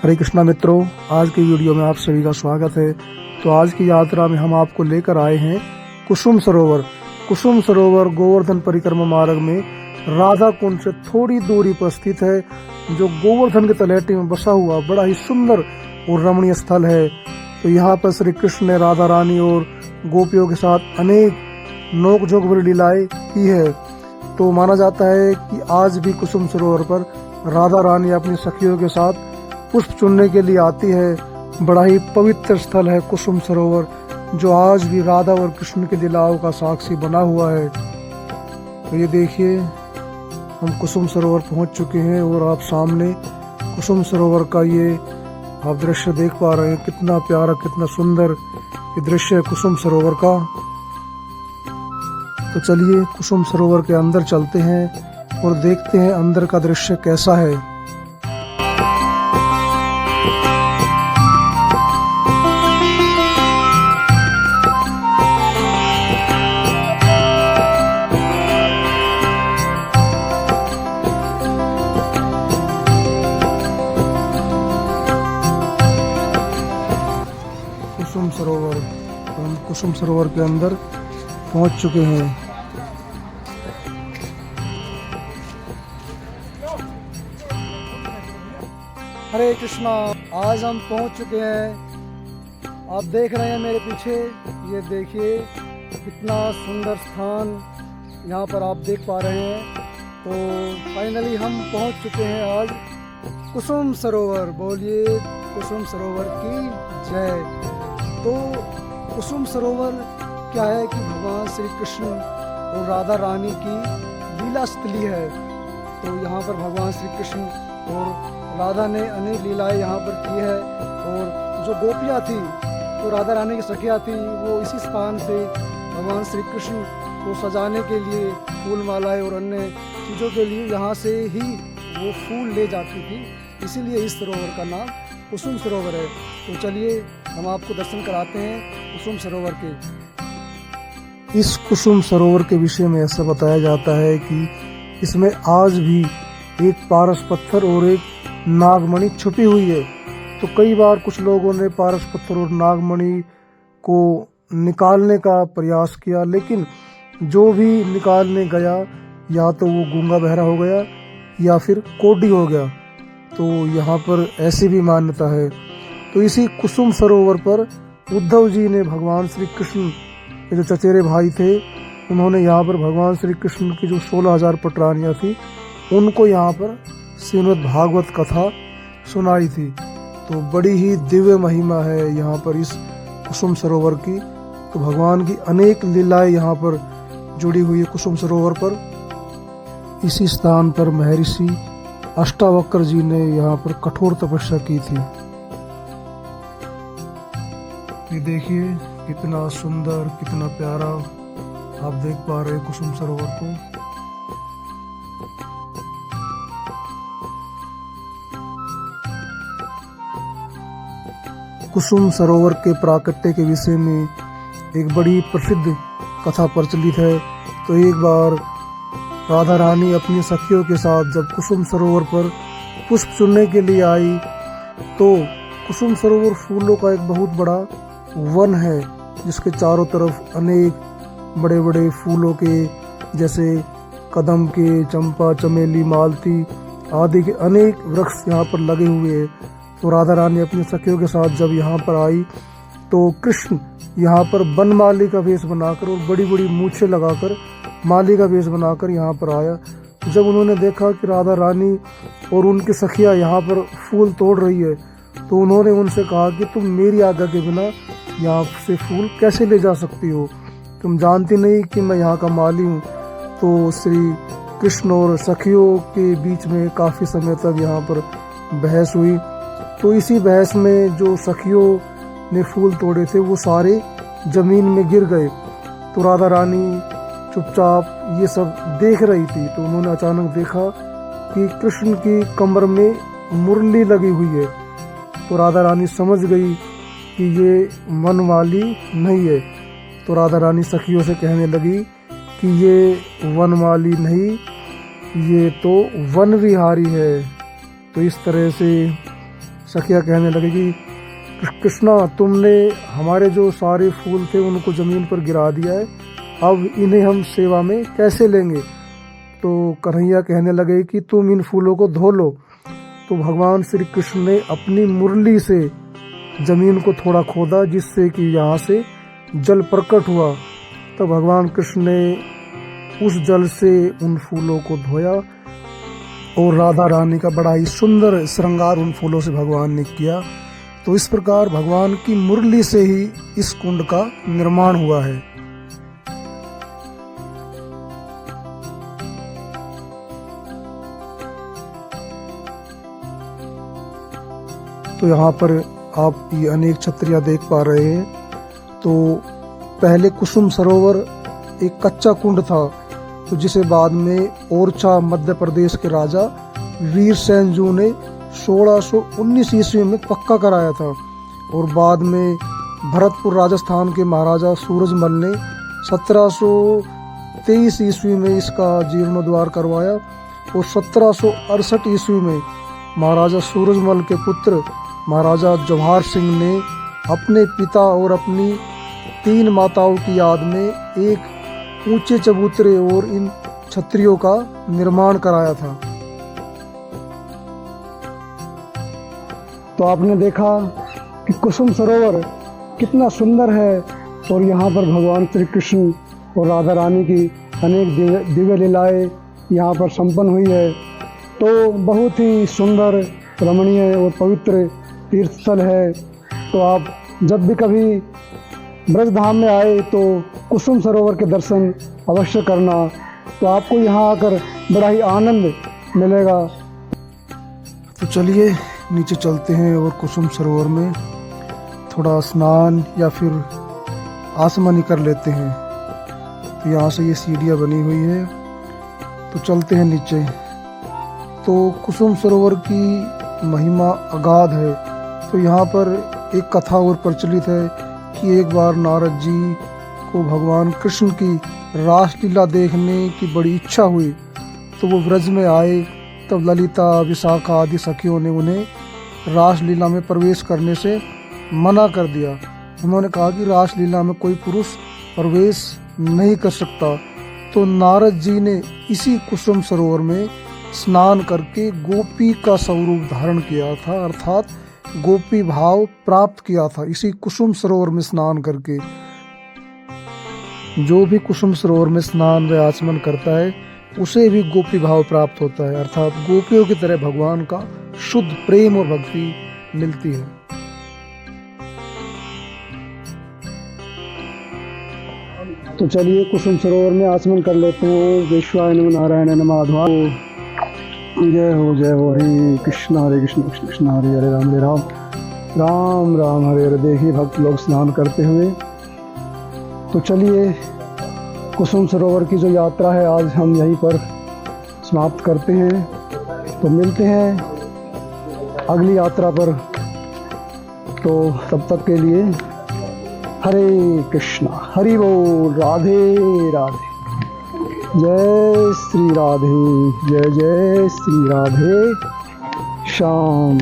हरे कृष्णा मित्रों, आज की वीडियो में आप सभी का स्वागत है। तो आज की यात्रा में हम आपको लेकर आए हैं कुसुम सरोवर। कुसुम सरोवर गोवर्धन परिक्रमा मार्ग में राधा कुंड से थोड़ी दूरी पर स्थित है, जो गोवर्धन के तलहटी में बसा हुआ बड़ा ही सुंदर और रमणीय स्थल है। तो यहाँ पर श्री कृष्ण ने राधा रानी और गोपियों के साथ अनेक नोक-झोंक भरी लीलाएं की है। तो माना जाता है कि आज भी कुसुम सरोवर पर राधा रानी अपनी सखियों के साथ पुष्प चुनने के लिए आती है। बड़ा ही पवित्र स्थल है कुसुम सरोवर, जो आज भी राधा और कृष्ण की लीलाओं का साक्षी बना हुआ है। तो ये देखिए, हम कुसुम सरोवर पहुंच चुके हैं और आप सामने कुसुम सरोवर का ये आप दृश्य देख पा रहे हैं। कितना प्यारा, कितना सुंदर ये दृश्य है कुसुम सरोवर का। तो चलिए कुसुम सरोवर के अंदर चलते हैं और देखते हैं अंदर का दृश्य कैसा है। कुसुम सरोवर, हम कुसुम सरोवर के अंदर पहुंच चुके हैं। हरे कृष्णा, आज हम पहुंच चुके हैं। आप देख रहे हैं मेरे पीछे, ये देखिए कितना सुंदर स्थान यहाँ पर आप देख पा रहे हैं। तो फाइनली हम पहुंच चुके हैं आज कुसुम सरोवर। बोलिए कुसुम सरोवर की जय। तो कुसुम सरोवर क्या है कि भगवान श्री कृष्ण और राधा रानी की लीला स्थली है। तो यहाँ पर भगवान श्री कृष्ण और राधा ने अनेक लीलाएं यहाँ पर की है। और जो गोपियाँ थी, तो राधा रानी की सखियाँ थी, वो इसी स्थान से भगवान श्री कृष्ण को सजाने के लिए फूल मालाएं और अन्य चीज़ों के लिए यहाँ से ही वो फूल ले जाती थी। इसीलिए इस सरोवर का नाम कुसुम सरोवर है। तो चलिए हम आपको दर्शन कराते हैं कुसुम सरोवर के। इस कुसुम सरोवर के विषय में ऐसा बताया जाता है कि इसमें आज भी एक पारस पत्थर और एक नागमणि छुपी हुई है। तो कई बार कुछ लोगों ने पारस पत्थर और नागमणि को निकालने का प्रयास किया, लेकिन जो भी निकालने गया या तो वो गूंगा बहरा हो गया या फिर कोढ़ी हो गया। तो यहाँ पर ऐसी भी मान्यता है। तो इसी कुसुम सरोवर पर उद्धव जी ने भगवान श्री कृष्ण के जो चचेरे भाई थे, उन्होंने यहाँ पर भगवान श्री कृष्ण की जो 16,000 पटरानियाँ थी, उनको यहाँ पर श्रीमद् भागवत कथा सुनाई थी। तो बड़ी ही दिव्य महिमा है यहाँ पर इस कुसुम सरोवर की। तो भगवान की अनेक लीलाएं यहाँ पर जुड़ी हुई है कुसुम सरोवर पर। इसी स्थान पर महर्षि अष्टावक्र जी ने यहाँ पर कठोर तपस्या की थी। ये देखिए कितना सुंदर, कितना प्यारा आप देख पा रहे हैं कुसुम सरोवर को। कुसुम सरोवर के प्राकट्य के विषय में एक बड़ी प्रसिद्ध कथा प्रचलित है। तो एक बार राधा रानी अपनी सखियों के साथ जब कुसुम सरोवर पर पुष्प चुनने के लिए आई, तो कुसुम सरोवर फूलों का एक बहुत बड़ा वन है, जिसके चारों तरफ अनेक बड़े बड़े फूलों के, जैसे कदम के, चंपा, चमेली, मालती आदि के अनेक वृक्ष यहाँ पर लगे हुए हैं। तो राधा रानी अपनी सखियों के साथ जब यहाँ पर आई, तो कृष्ण यहाँ पर बनमाली का वेश बनाकर और बड़ी बड़ी मूछें लगाकर माली का वेश बनाकर यहाँ पर आया। जब उन्होंने देखा कि राधा रानी और उनकी सखियाँ यहाँ पर फूल तोड़ रही है, तो उन्होंने उनसे कहा कि तुम मेरी आज्ञा के बिना यहाँ से फूल कैसे ले जा सकती हो? तुम जानती नहीं कि मैं यहाँ का माली हूँ। तो श्री कृष्ण और सखियों के बीच में काफ़ी समय तक यहाँ पर बहस हुई। तो इसी बहस में जो सखियों ने फूल तोड़े थे, वो सारे जमीन में गिर गए। तो राधा रानी चुपचाप ये सब देख रही थी। तो उन्होंने अचानक देखा कि कृष्ण की कमर में मुरली लगी हुई है। तो राधा रानी समझ गई कि ये वनमाली नहीं है। तो राधा रानी सखियों से कहने लगी कि ये वनमाली नहीं, ये तो वन विहारी है। तो इस तरह से सखिया कहने लगी कि कृष्णा, तुमने हमारे जो सारे फूल थे उनको ज़मीन पर गिरा दिया है, अब इन्हें हम सेवा में कैसे लेंगे। तो कन्हैया कहने लगे कि तुम इन फूलों को धो लो। तो भगवान श्री कृष्ण ने अपनी मुरली से ज़मीन को थोड़ा खोदा, जिससे कि यहाँ से जल प्रकट हुआ। तो भगवान कृष्ण ने उस जल से उन फूलों को धोया और राधा रानी का बड़ा ही सुंदर श्रृंगार उन फूलों से भगवान ने किया। तो इस प्रकार भगवान की मुरली से ही इस कुंड का निर्माण हुआ है। तो यहाँ पर आप ये अनेक छतरियाँ देख पा रहे हैं। तो पहले कुसुम सरोवर एक कच्चा कुंड था, तो जिसे बाद में ओरछा मध्य प्रदेश के राजा वीरसेन जू ने 1619 ईस्वी में पक्का कराया था। और बाद में भरतपुर राजस्थान के महाराजा सूरजमल ने 1723 ईस्वी में इसका जीर्णोद्धार करवाया। और 1768 ईस्वी में महाराजा सूरजमल के पुत्र महाराजा जवाहर सिंह ने अपने पिता और अपनी 3 माताओं की याद में एक ऊंचे चबूतरे और इन छतरियों का निर्माण कराया था। तो आपने देखा कि कुसुम सरोवर कितना सुंदर है और यहाँ पर भगवान श्री कृष्ण और राधा रानी की अनेक दिव्य लीलाएं यहाँ पर संपन्न हुई है। तो बहुत ही सुंदर, रमणीय और पवित्र तीर्थ स्थल है। तो आप जब भी कभी ब्रजधाम में आए तो कुसुम सरोवर के दर्शन अवश्य करना। तो आपको यहाँ आकर बड़ा ही आनंद मिलेगा। तो चलिए नीचे चलते हैं और कुसुम सरोवर में थोड़ा स्नान या फिर आसमनी कर लेते हैं। तो यहाँ से ये सीढ़ियाँ बनी हुई है, तो चलते हैं नीचे। तो कुसुम सरोवर की महिमा अगाध है। तो यहाँ पर एक कथा और प्रचलित है कि एक बार नारद जी को भगवान कृष्ण की रासलीला देखने की बड़ी इच्छा हुई। तो वो ब्रज में आए, तब ललिता, विशाखा आदि सखियों ने उन्हें रासलीला में प्रवेश करने से मना कर दिया। उन्होंने कहा कि रासलीला में कोई पुरुष प्रवेश नहीं कर सकता। तो नारद जी ने इसी कुसुम सरोवर में स्नान करके गोपी का स्वरूप धारण किया था, अर्थात गोपी भाव प्राप्त किया था इसी कुसुम सरोवर में स्नान करके। जो भी कुसुम सरोवर में स्नान व आचमन करता है उसे भी गोपी भाव प्राप्त होता है, अर्थात गोपियों की तरह भगवान का शुद्ध प्रेम और भक्ति मिलती है। तो चलिए कुसुम सरोवर में आचमन कर लेते हैं। विश्वाय नमः, नारायण नमः, माधवाय जय हो हरे कृष्ण कृष्ण कृष्ण हरे हरे राम राम राम हरे हरे। देखिए भक्त लोग स्नान करते हुए। तो चलिए कुसुम सरोवर की जो यात्रा है आज हम यहीं पर समाप्त करते हैं। तो मिलते हैं अगली यात्रा पर। तो तब तक के लिए हरे कृष्णा, हरि बोल, राधे राधे, जय श्री राधे, जय जय श्री राधे श्याम।